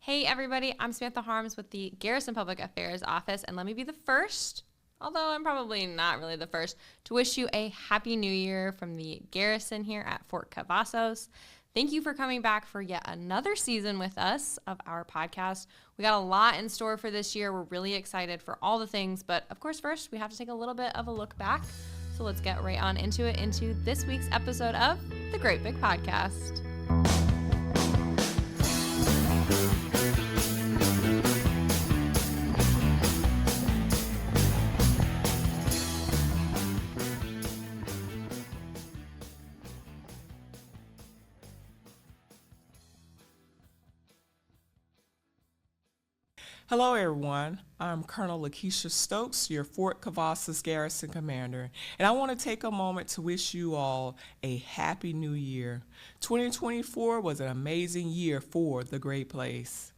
Hey everybody, I'm Samantha Harms with the Garrison Public Affairs Office, and let me be the first, although I'm probably not really the first, to wish you a Happy New Year from the Garrison here at Fort Cavazos. Thank you for coming back for yet another season with us of our podcast. We got a lot in store for this year. We're really excited for all the things, but of course first we have to take a little bit of a look back. So let's get right on into this week's episode of The Great Big Podcast. Hello everyone, I'm Colonel Lakicia Stokes, your Fort Cavazos Garrison Commander, and I want to take a moment to wish you all a Happy New Year. 2024 was an amazing year for the Great Place.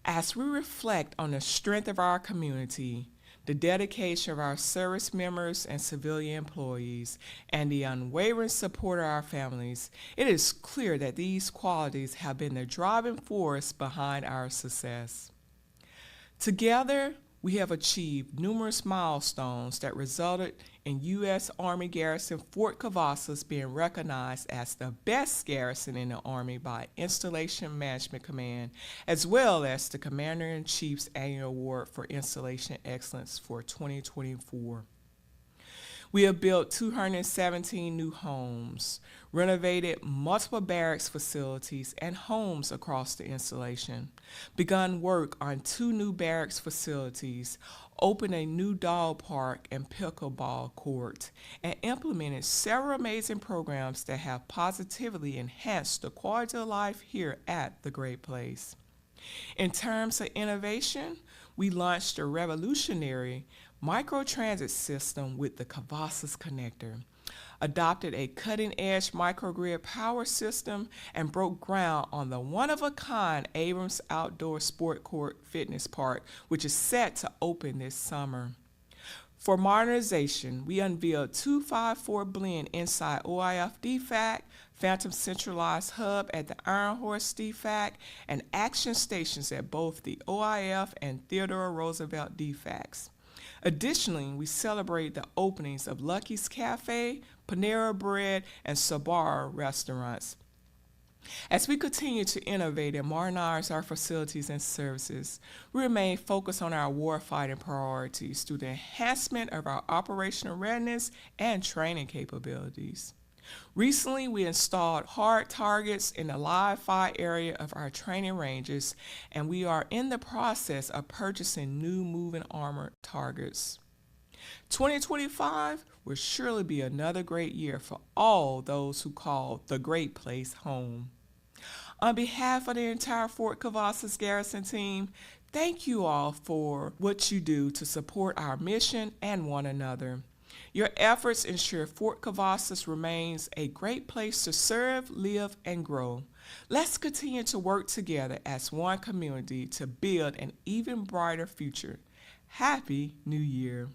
As we reflect on the strength of our community, the dedication of our service members and civilian employees, and the unwavering support of our families, it is clear that these qualities have been the driving force behind our success. Together, we have achieved numerous milestones that resulted in U.S. Army Garrison Fort Cavazos being recognized as the best garrison in the Army by Installation Management Command, as well as the Commander-in-Chief's Annual Award for Installation Excellence for 2024. We have built 217 new homes, renovated multiple barracks facilities and homes across the installation, begun work on 2 new barracks facilities, opened a new dog park and pickleball court, and implemented several amazing programs that have positively enhanced the quality of life here at the Great Place. In terms of innovation, we launched a revolutionary microtransit system with the Cavazos Connector, adopted a cutting-edge microgrid power system, and broke ground on the one-of-a-kind Abrams Outdoor Sport Court Fitness Park, which is set to open this summer. For modernization, we unveiled 254 blend inside OIF DFAC, Phantom Centralized Hub at the Iron Horse DFAC, and action stations at both the OIF and Theodore Roosevelt DFACs. Additionally, we celebrate the openings of Lucky's Cafe, Panera Bread, and Sabara restaurants. As we continue to innovate and modernize our facilities and services, we remain focused on our warfighting priorities through the enhancement of our operational readiness and training capabilities. Recently, we installed hard targets in the live fire area of our training ranges, and we are in the process of purchasing new moving armor targets. 2025 will surely be another great year for all those who call the Great Place home. On behalf of the entire Fort Cavazos Garrison team, thank you all for what you do to support our mission and one another. Your efforts ensure Fort Cavazos remains a great place to serve, live, and grow. Let's continue to work together as one community to build an even brighter future. Happy New Year.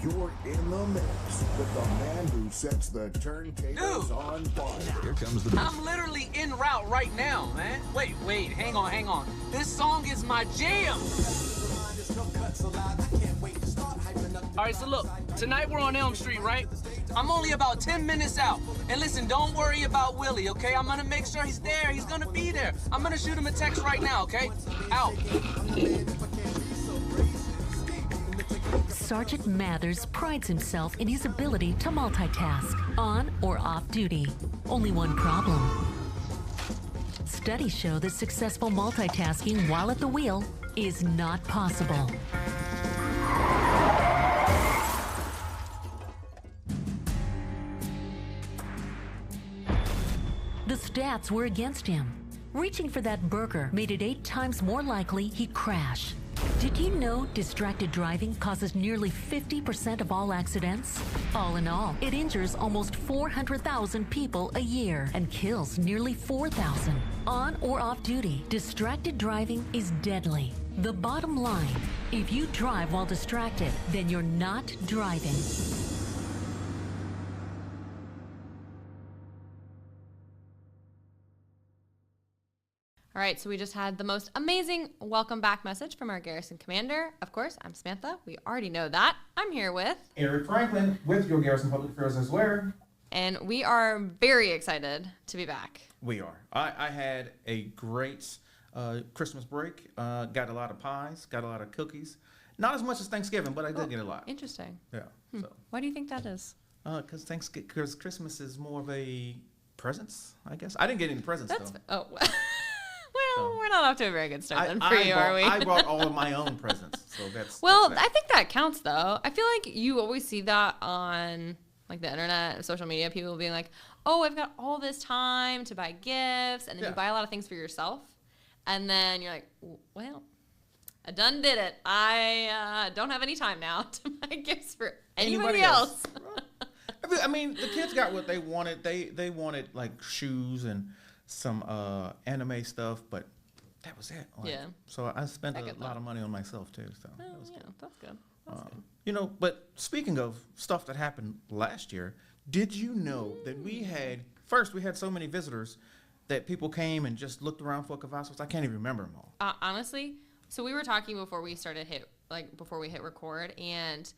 You're in the mix with the man who sets the turntables on fire. Here comes the I'm literally en route right now, man. Wait, hang on. This song is my jam. All right, so look, tonight we're on Elm Street, right? I'm only about 10 minutes out. And listen, don't worry about Willie, okay? I'm gonna make sure he's there. He's gonna be there. I'm gonna shoot him a text right now, okay? Out. Sergeant Mathers prides himself in his ability to multitask, on or off duty. Only one problem. Studies show that successful multitasking while at the wheel is not possible. The stats were against him. Reaching for that burger made it 8 times more likely he'd crash. Did you know distracted driving causes nearly 50% of all accidents? All in all, it injures almost 400,000 people a year and kills nearly 4,000. On or off duty, distracted driving is deadly. The bottom line, if you drive while distracted, then you're not driving. All right, so we just had the most amazing welcome back message from our Garrison Commander. Of course, I'm Samantha. We already know that. I'm here with Eric Franklin with your Garrison Public Affairs as well. And we are very excited to be back. We are. I had a great Christmas break. Got a lot of pies, got a lot of cookies. Not as much as Thanksgiving, but I did get a lot. Interesting. Yeah. So. Why do you think that is? Because Christmas is more of a presents, I guess. I didn't get any presents though. Oh. Well, we're not off to a very good start then for you, are we? I brought all of my own presents, so that's. Well, that's that. I think that counts though. I feel like you always see that on like the internet, social media. People being like, "Oh, I've got all this time to buy gifts," and then you buy a lot of things for yourself, and then you're like, "Well, I done did it. I don't have any time now to buy gifts for anybody else." I mean, the kids got what they wanted. They wanted like shoes and some anime stuff, but that was it. Like, yeah. So I spent a lot of money on myself too. So that was good. That's good. That's good. You know, but speaking of stuff that happened last year, did you know that we had so many visitors that people came and just looked around for Cavazos? I can't even remember them all. Honestly, so we were talking before we hit record, and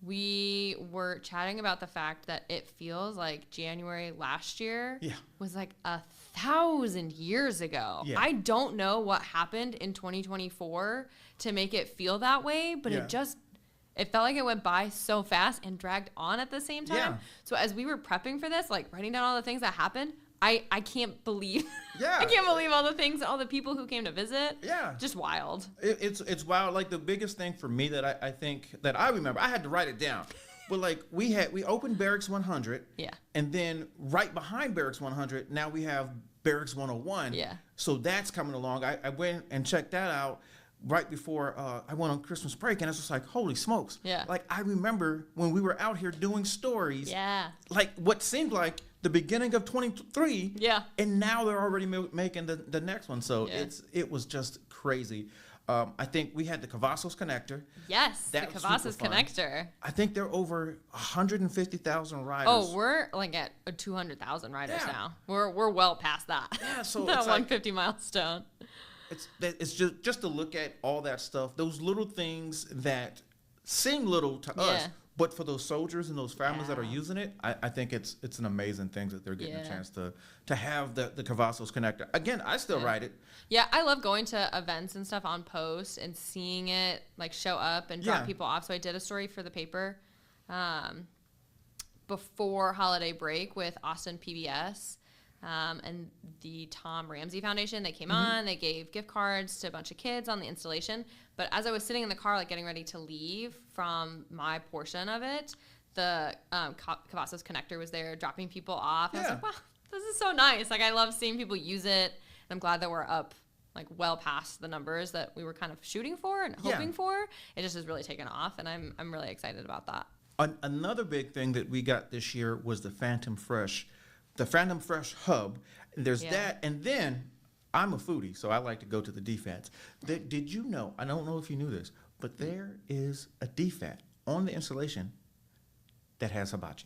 we were chatting about the fact that it feels like January last year was like 1,000 years ago. Yeah. I don't know what happened in 2024 to make it feel that way, but it felt like it went by so fast and dragged on at the same time. Yeah. So as we were prepping for this, like writing down all the things that happened, I can't believe Yeah. I can't believe all the things, all the people who came to visit. Yeah. Just wild. It's wild. Like the biggest thing for me that I think that I remember, I had to write it down. But like we opened Barracks 100. Yeah. And then right behind Barracks 100, now we have Barracks 101. Yeah. So that's coming along. I went and checked that out right before I went on Christmas break, and I was just like, holy smokes. Yeah. Like I remember when we were out here doing stories. Yeah. Like what seemed like the beginning of 23. Yeah. And now they're already making the next one. So Yeah. it was just crazy. I think we had the Cavazos connector. Yes, That the was Cavazos super fun. connector. I think they're over 150,000 riders. Oh, we're like at 200,000 riders Yeah. now. We're well past that. Yeah, so that it's like- 150 milestone. It's just to look at all that stuff, those little things that seem little to us, but for those soldiers and those families that are using it, I think it's an amazing thing that they're getting a chance to have the Cavazos connector. Again, I still ride it. Yeah, I love going to events and stuff on post and seeing it like show up and drop people off. So I did a story for the paper before holiday break with Austin PBS. And the Tom Ramsey Foundation. They came on, they gave gift cards to a bunch of kids on the installation. But as I was sitting in the car, like getting ready to leave from my portion of it, the Cavazos connector was there dropping people off. I was like, wow, this is so nice. Like I love seeing people use it. And I'm glad that we're up like well past the numbers that we were kind of shooting for and hoping for. It just has really taken off, and I'm really excited about that. Another big thing that we got this year was the Phantom Fresh hub. There's that, and then I'm a foodie, so I like to go to the DFATs. Did you know, I don't know if you knew this, but there is a DFAT on the installation that has hibachi.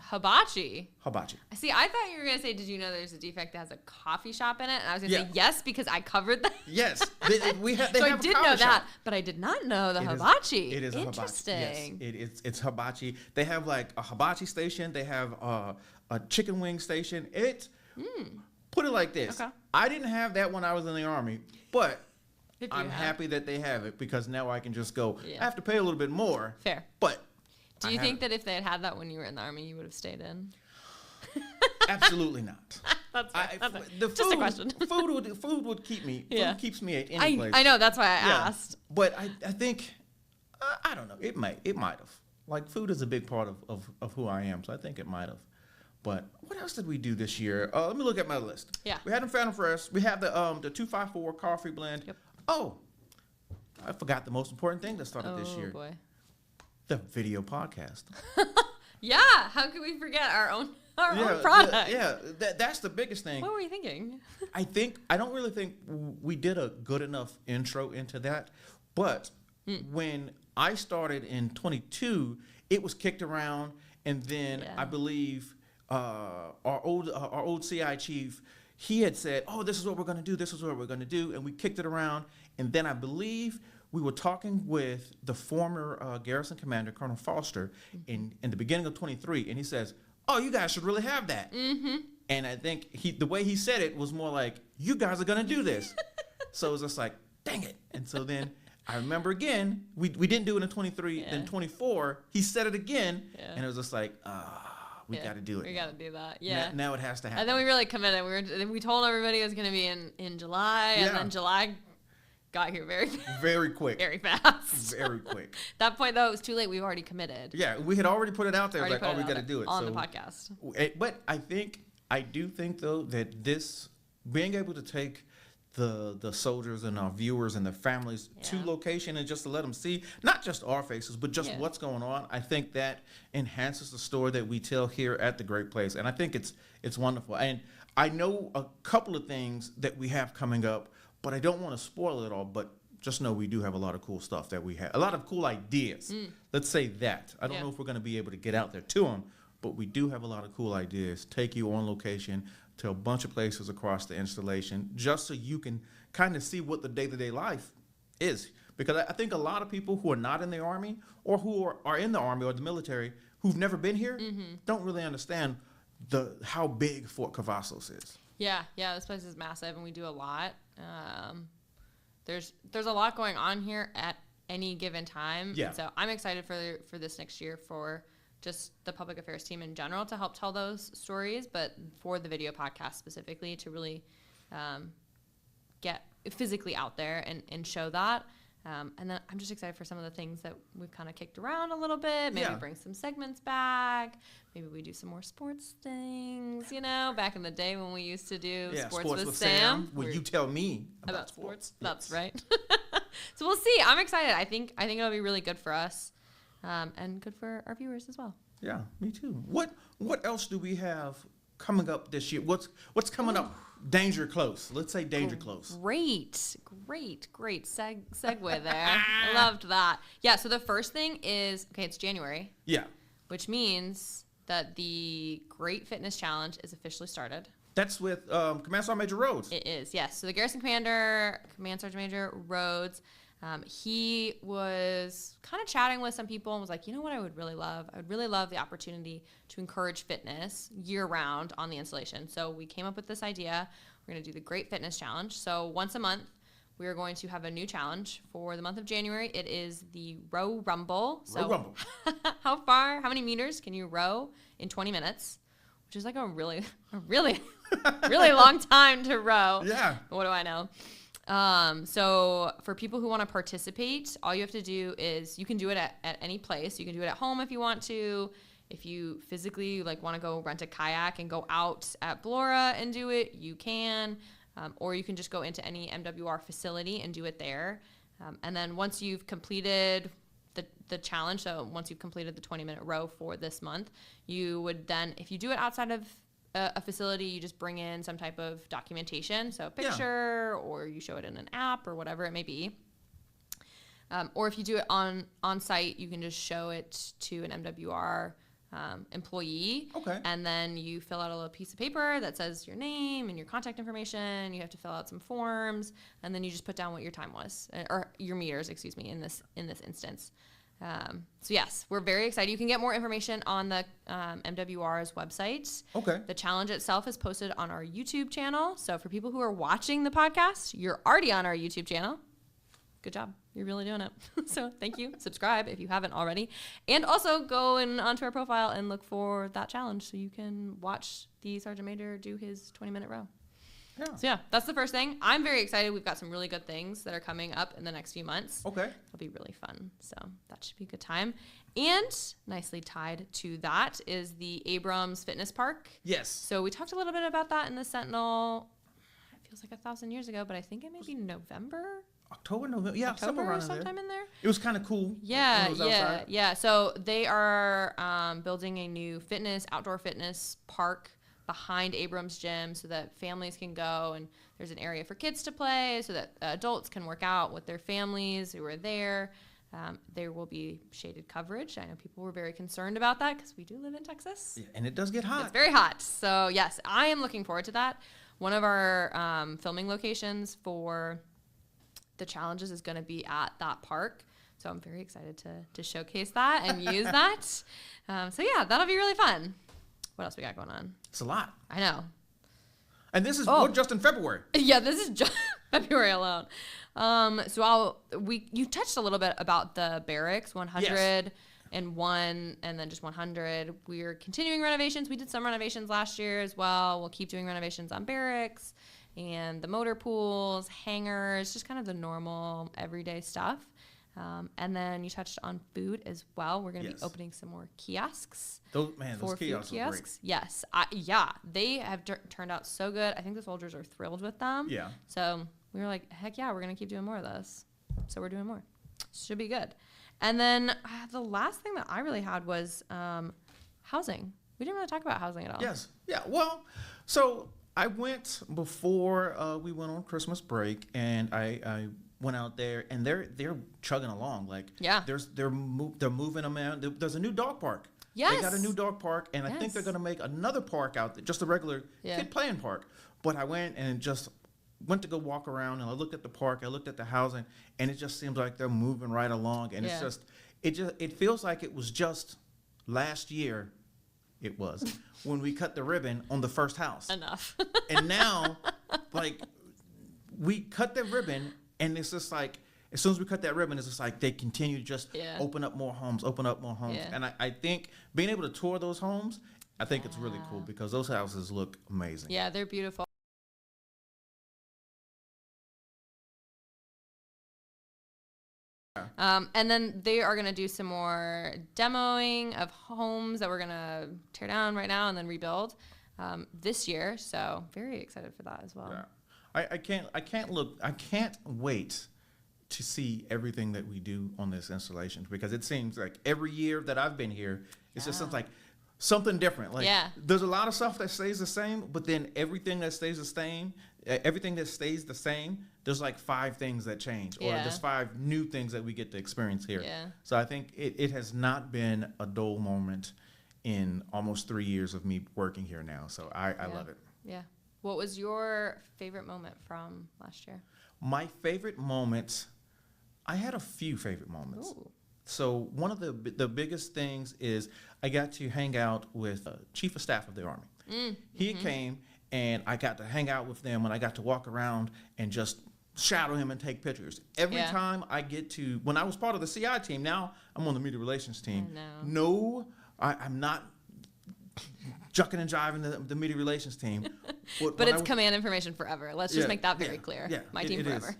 Hibachi? Hibachi. See, I thought you were going to say, did you know there's a defect that has a coffee shop in it? And I was going to say yes, because I covered that. Yes. So I did know that, but I did not know the hibachi. It is interesting. A hibachi. Yes, it's hibachi. They have like a hibachi station. They have a chicken wing station. Put it like this. Okay. I didn't have that when I was in the Army, but I'm have. happy that they have it because now I can just go. Yeah. I have to pay a little bit more. Fair. But do you think that if they had had that when you were in the Army, you would have stayed in? Absolutely not. That's fair. The just a question. food would keep me. Yeah. Food keeps me at any place. I know. That's why I asked. But I think, I don't know. It might have. Like food is a big part of who I am, so I think it might have. But what else did we do this year? Let me look at my list. Yeah. We had the Phantom Fresh. We had the 254 coffee blend. Yep. Oh, I forgot the most important thing that started this year. Oh, boy. The video podcast. Yeah. How could we forget our own product? That's the biggest thing. What were you thinking? I don't really think we did a good enough intro into that. But when I started in 22, it was kicked around, and then I believe our old CI chief, he had said, oh, this is what we're going to do. This is what we're going to do. And we kicked it around. And then I believe we were talking with the former Garrison Commander, Colonel Foster, in the beginning of 23. And he says, oh, you guys should really have that. Mm-hmm. And I think the way he said it was more like, you guys are going to do this. So it was just like, dang it. And so then I remember again, we didn't do it in 23. Then 24, he said it again. Yeah. And it was just like, we got to do it. We got to do that. Yeah. Now it has to happen. And then we really committed. We told everybody it was going to be in July. And then July got here very quick. Very fast. Very quick. At that point, though, it was too late. We already committed. Yeah. We had already put it out there. Like, oh, we got to do it. On the podcast. But I do think, though, that this, being able to take the soldiers and our viewers and their families to location and just to let them see not just our faces but just what's going on, I think that enhances the story that we tell here at the Great Place, and I think it's wonderful. And I know a couple of things that we have coming up, but I don't want to spoil it all. But just know we do have a lot of cool stuff that we have, a lot of cool ideas. Let's say that. I don't know if we're going to be able to get out there to them, but we do have a lot of cool ideas. Take you on location to a bunch of places across the installation, just so you can kind of see what the day-to-day life is. Because I think a lot of people who are not in the Army or who are in the Army or the military who've never been here don't really understand how big Fort Cavazos is. Yeah, this place is massive, and we do a lot. There's a lot going on here at any given time. Yeah. So I'm excited for this next year for just the public affairs team in general to help tell those stories, but for the video podcast specifically to really get physically out there and show that. And then I'm just excited for some of the things that we've kind of kicked around a little bit. Maybe bring some segments back. Maybe we do some more sports things, back in the day when we used to do sports with Sam. When you tell me about sports. That's right. So we'll see. I'm excited. I think it'll be really good for us. And good for our viewers as well. Yeah, me too. What else do we have coming up this year? What's coming up? Danger close. Let's say danger close. Great segue there. I loved that. Yeah. So the first thing is it's January. Yeah. Which means that the Great Fitness Challenge is officially started. That's with Command Sergeant Major Rhodes. It is. Yes. So the Garrison Commander, Command Sergeant Major Rhodes. He was kind of chatting with some people and was like, you know what I would really love? I would really love the opportunity to encourage fitness year-round on the installation. So we came up with this idea. We're going to do the Great Fitness Challenge. So once a month, we are going to have a new challenge for the month of January. It is the Row Rumble. So Row Rumble. How many meters can you row in 20 minutes? Which is like a really long time to row. Yeah. What do I know? So for people who want to participate, all you have to do is you can do it at any place. You can do it at home if you want to. If you physically want to go rent a kayak and go out at Blora and do it, you can. Or you can just go into any MWR facility and do it there. And then once you've completed the challenge, so once you've completed the 20-minute row for this month, you would then, if you do it outside of a facility, you just bring in some type of documentation, so a picture, or you show it in an app or whatever it may be. Or if you do it on site, you can just show it to an MWR employee. Okay. And then you fill out a little piece of paper that says your name and your contact information. You have to fill out some forms, and then you just put down what your time was, or your meters, excuse me, in this instance. So yes, we're very excited. You can get more information on the MWR's website. Okay. The challenge itself is posted on our YouTube channel. So for people who are watching the podcast, you're already on our YouTube channel. Good job. You're really doing it. So thank you. Subscribe if you haven't already. And also go onto our profile and look for that challenge so you can watch the Sergeant Major do his 20-minute row. Yeah. So yeah, that's the first thing. I'm very excited. We've got some really good things that are coming up in the next few months. Okay. It'll be really fun. So that should be a good time. And nicely tied to that is the Abrams Fitness Park. Yes. So we talked a little bit about that in the Sentinel. It feels like 1,000 years ago, but I think it may be November. October, November. Yeah, somewhere around sometime in there. It was kind of cool. Yeah, yeah. So they are building a new outdoor fitness park behind Abrams Gym so that families can go, and there's an area for kids to play so that adults can work out with their families who are there. There will be shaded coverage. I know people were very concerned about that because we do live in Texas. Yeah, and it does get hot. It's very hot. So yes, I am looking forward to that. one of our filming locations for the challenges is going to be at that park. So I'm very excited to showcase that and use that. So yeah, that'll be really fun. What else we got going on? It's a lot. I know. And this is we're just in February. Yeah, this is just February alone. You touched a little bit about the barracks, 100 and 1, and then just 100. We're continuing renovations. We did some renovations last year as well. We'll keep doing renovations on barracks and the motor pools, hangars, just kind of the normal everyday stuff. And then you touched on food as well. We're going to be opening some more kiosks. Those kiosks are great. Yes. They have turned out so good. I think the soldiers are thrilled with them. Yeah. So we were like, heck yeah, we're going to keep doing more of this. So we're doing more. Should be good. And then the last thing that I really had was housing. We didn't really talk about housing at all. Yes. Yeah. Well, so I went before we went on Christmas break, and I went out there, and they're chugging along. Like, they're moving them out. There's a new dog park. Yes. They got a new dog park, and I think they're going to make another park out there, just a regular kid playing park. But I went to go walk around, and I looked at the park, I looked at the housing, and it just seems like they're moving right along. And it feels like it was just last year. It was when we cut the ribbon on the first house. Enough. And now, like, we cut the ribbon, and it's just like, as soon as we cut that ribbon, it's just like they continue to just open up more homes. Yeah. And I think being able to tour those homes, I think it's really cool because those houses look amazing. Yeah, they're beautiful. And then they are going to do some more demoing of homes that we're going to tear down right now and then rebuild this year. So very excited for that as well. Yeah. I can't wait to see everything that we do on this installation, because it seems like every year that I've been here, it just seems like something different. Like, there's a lot of stuff that stays the same, but then everything that stays the same, there's like 5 things that change, or there's 5 new things that we get to experience here. Yeah. So I think it has not been a dull moment in almost 3 years of me working here now. So I love it. Yeah. What was your favorite moment from last year? My favorite moment, I had a few favorite moments. Ooh. So one of the biggest things is I got to hang out with Chief of Staff of the Army. He came, and I got to hang out with them, and I got to walk around and just shadow him and take pictures. Every time I get to, when I was part of the CI team, now I'm on the media relations team. No, I'm not jucking and jiving the media relations team. But it's command information forever. Let's just make that very clear. Yeah, My team forever.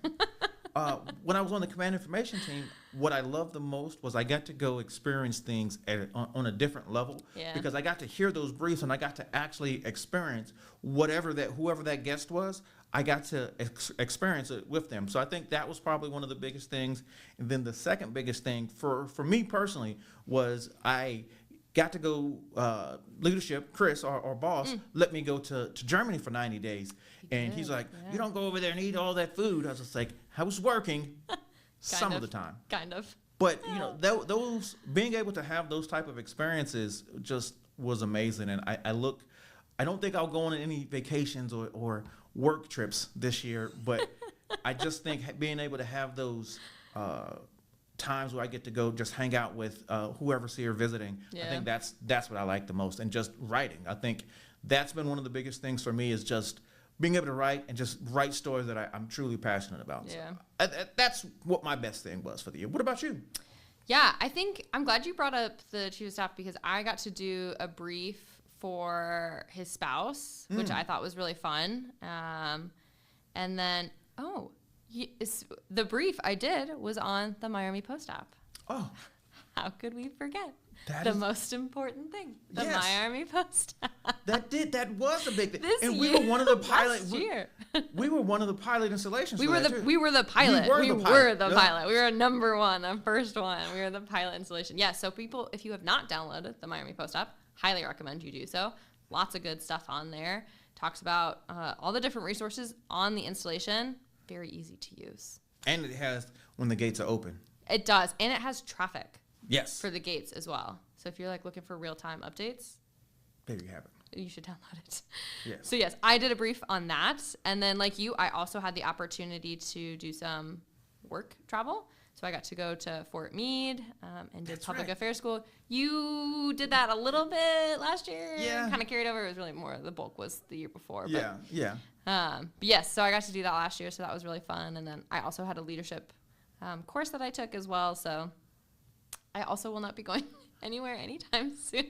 When I was on the command information team, what I loved the most was I got to go experience things on a different level, because I got to hear those briefs, and I got to actually experience whoever that guest was. I got to experience it with them. So I think that was probably one of the biggest things. And then the second biggest thing for me personally was I got to go, leadership, Chris, our boss, let me go to Germany for 90 days. And he's like, you don't go over there and eat all that food. I was just like, I was working some of the time. Kind of. But, those being able to have those type of experiences just was amazing. And I don't think I'll go on any vacations or work trips this year, but I just think being able to have those times where I get to go just hang out with whoever's here visiting, I think that's what I like the most. And just writing, I think that's been one of the biggest things for me, is just being able to write and just write stories that I'm truly passionate about. Yeah. So, that's what my best thing was for the year. What about you? Yeah, I think I'm glad you brought up the chief of staff, because I got to do a brief for his spouse, which I thought was really fun. And then, the brief I did was on the Miami Post app. Oh. How could we forget the most important thing? The Yes. Miami Post app. That was a big thing. This we year, were one of the pilot. last year. We were one of the pilot installations. We for were that, the too. we were the pilot. We were the pilot. pilot. We were number 1, the first one. We were the pilot installation. Yeah. So people, if you have not downloaded the Miami Post app, highly recommend you do so. Lots of good stuff on there. Talks about all the different resources on the installation. Very easy to use. And it has when the gates are open. It does, and it has traffic. Yes. For the gates as well. So if you're like looking for real-time updates, There you have it. You should download it. Yes. So yes, I did a brief on that. And then like you, I also had the opportunity to do some work travel. So I got to go to Fort Meade and did public affairs school. You did that a little bit last year. Yeah. Kind of carried over. It was really more, the bulk was the year before. Yeah, yeah. But yes, so I got to do that last year. So that was really fun. And then I also had a leadership course that I took as well. So I also will not be going anywhere anytime soon.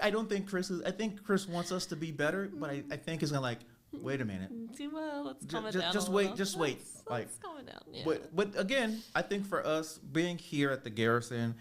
I don't think I think Chris wants us to be better, but I think he's going to like, wait a minute. Well, let's calm it down. Just a wait, little. just wait. Let's calm it down. Yeah. But again, I think for us being here at the Garrison,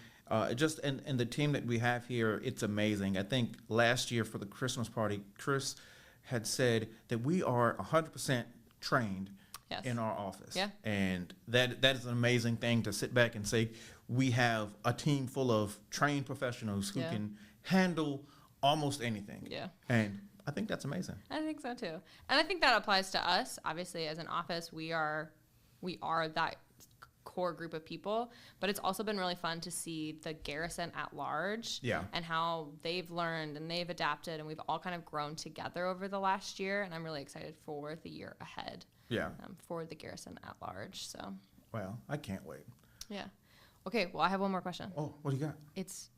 just and the team that we have here, it's amazing. I think last year for the Christmas party, Chris had said that we are 100% trained Yes. in our office. Yeah. And that is an amazing thing to sit back and say we have a team full of trained professionals who Yeah. can handle almost anything. Yeah. And I think that's amazing. I think so too. And I think that applies to us. Obviously, as an office, we are that core group of people, but it's also been really fun to see the Garrison at large. Yeah. And how they've learned and they've adapted, and we've all kind of grown together over the last year, and I'm really excited for the year ahead. Yeah. For the Garrison at large. So, Well, I can't wait. yeah. Okay, well, I have one more question. Oh, what do you got? It's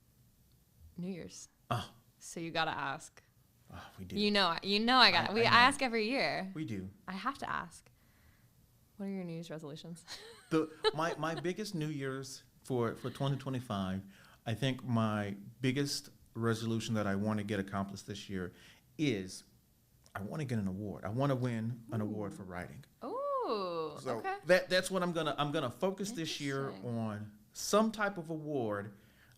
New Year's. Oh, So you got to ask. we do. You know I got it. I know. ask every year. We do. I have to ask. What are your New Year's resolutions? My biggest New Year's for 2025, I think my biggest resolution that I want to get accomplished this year is I want to get an award. I want to win an award for writing. Ooh, So okay. that's what I'm gonna focus this year Interesting. on, some type of award,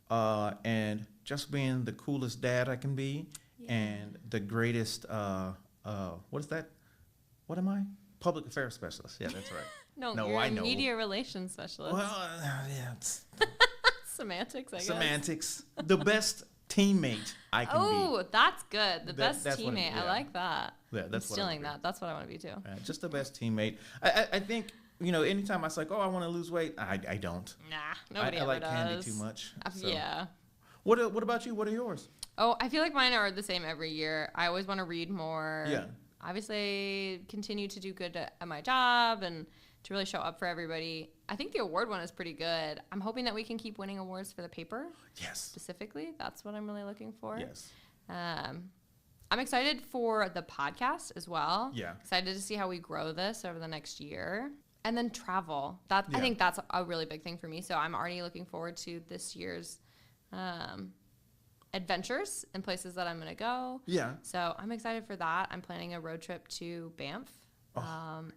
and just being the coolest dad I can be, and the greatest what is that? What am I? Public affairs specialist. Yeah, that's right. No, No, you're I a know. media relations specialist. Well, yeah, it's Semantics, I guess. semantics. The best teammate I can Oh, that's good. The best that's what it- teammate. I yeah. like that. Yeah, I'm that's what I stealing wanna be. that. That's what I want to be too. be. Just the best teammate. I think, anytime I was like, oh, I want to lose weight, I don't. Nah, nobody I ever like does. candy too much. So. Yeah. What about you? What are yours? Oh, I feel like mine are the same every year. I always want to read more. Yeah. Obviously, continue to do good at my job and to really show up for everybody. I think the award one is pretty good. I'm hoping that we can keep winning awards for the paper Yes. specifically. That's what I'm really looking for. Yes. I'm excited for the podcast as well. Yeah. Excited to see how we grow this over the next year. And then travel. I Yeah. think that's a really big thing for me. So I'm already looking forward to this year's adventures and places that I'm going to go. Yeah. So I'm excited for that. I'm planning a road trip to Banff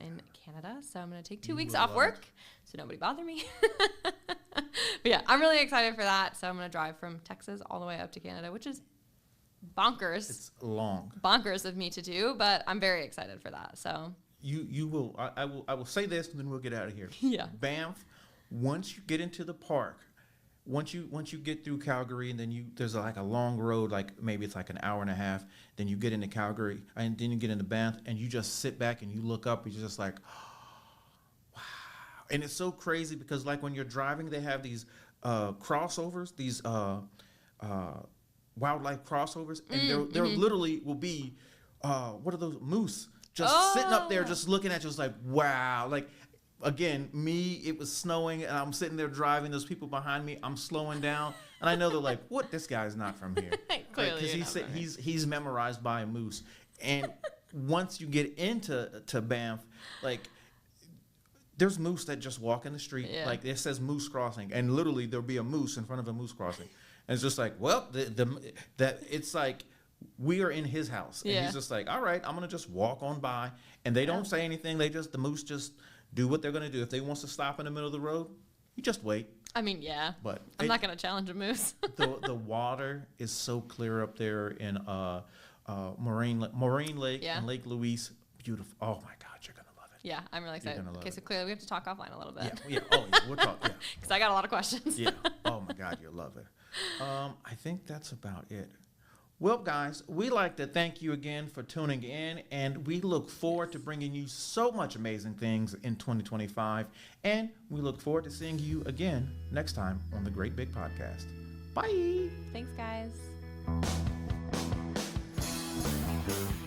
in Canada. So I'm going to take 2 weeks will off love work so nobody bother me. But yeah, I'm really excited for that. So I'm going to drive from Texas all the way up to Canada, which is bonkers. It's long. Bonkers of me to do, but I'm very excited for that. So You will. I will say this, and then we'll get out of here. Yeah. Banff. Once you get into the park, once you get through Calgary, and then there's like a long road, like maybe it's like an hour and a half. Then you get into Calgary, and then you get into Banff, and you just sit back and you look up, and you're just like, wow. And it's so crazy because like when you're driving, they have these crossovers, these wildlife crossovers, and there literally will be what are those, moose just sitting up there just looking at you. It's like, wow. Like, again, it was snowing and I'm sitting there driving, there's people behind me, I'm slowing down, and I know they're like, what, this guy's not from here. Clearly Because you're not from here. he's memorized by a moose. And once you get into Banff, like, there's moose that just walk in the street. Yeah. Like, it says moose crossing, and literally there'll be a moose in front of a moose crossing. And it's just like, well, it's like we are in his house. And Yeah. he's just like, all right, I'm going to just walk on by. And they don't say anything. The moose just do what they're going to do. If they wants to stop in the middle of the road, you just wait. I mean, yeah. But I'm not going to challenge a moose. the water is so clear up there in Moraine Lake Yeah. and Lake Louise. Beautiful. Oh, my God, you're going to love it. Yeah, I'm really excited. gonna love Okay, it. so clearly we have to talk offline a little bit. Yeah. Oh, yeah. We'll talk. Yeah. Because I got a lot of questions. Yeah. Oh my God, you'll love it. I think that's about it. Well, guys, we like to thank you again for tuning in, and we look forward to bringing you so much amazing things in 2025. And we look forward to seeing you again next time on the Great Big Podcast. Bye. Thanks, guys. Commander.